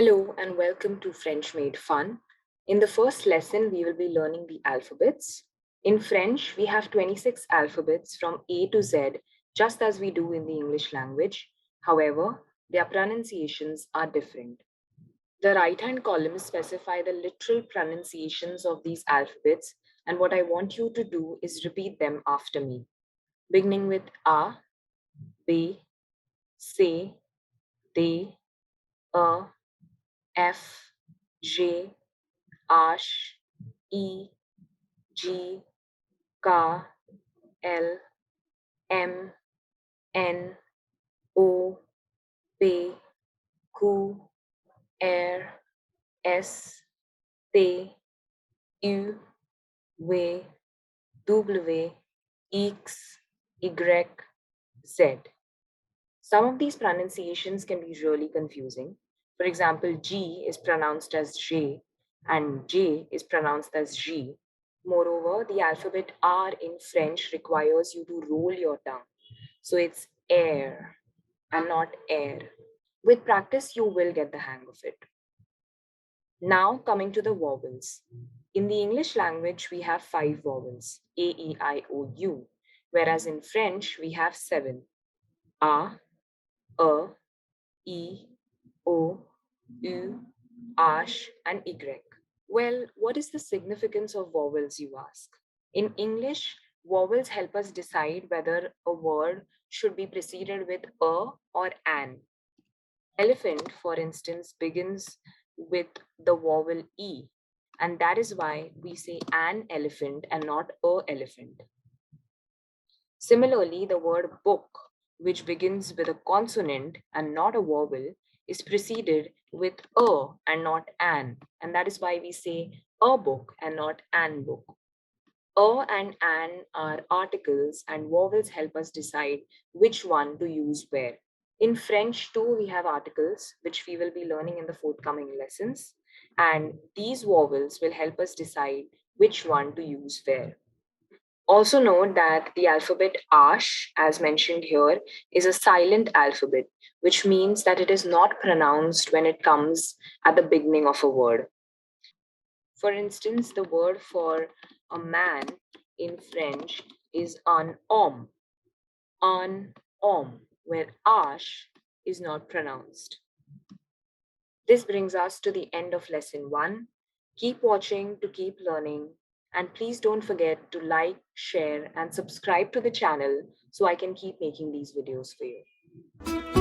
Hello and welcome to French Made Fun. In the first lesson, we will be learning the alphabets. In French, we have 26 alphabets from A to Z, just as we do in the English language. However, their pronunciations are different. The right-hand columns specify the literal pronunciations of these alphabets, and what I want you to do is repeat them after me, beginning with A, B, C, D, A, F, G, H, E, G, K, L, M, N, O, P, Q, R, S, T, U, V, W, X, Y, Z. Some of these pronunciations can be really confusing. For example, G is pronounced as J and J is pronounced as G. Moreover, the alphabet R in French requires you to roll your tongue. So it's air and not air. With practice, you will get the hang of it. Now, coming to the vowels. In the English language, we have 5 vowels A, E, I, O, U, whereas in French, we have 7 A, E, O, U, Ash, and Y. Well, what is the significance of vowels, you ask? In English, vowels help us decide whether a word should be preceded with a or an. Elephant, for instance, begins with the vowel E, and that is why we say an elephant and not a elephant. Similarly, the word book, which begins with a consonant and not a vowel, is preceded with a and not an, and that is why we say a book and not an book. A and an are articles, and vowels help us decide which one to use where. In French, too, we have articles, which we will be learning in the forthcoming lessons, and these vowels will help us decide which one to use where. Also note that the alphabet Ash, as mentioned here, is a silent alphabet, which means that it is not pronounced when it comes at the beginning of a word. For instance, the word for a man in French is un homme, where Ash is not pronounced. This brings us to the end of lesson 1. Keep watching to keep learning. And please don't forget to like, share, and subscribe to the channel so I can keep making these videos for you.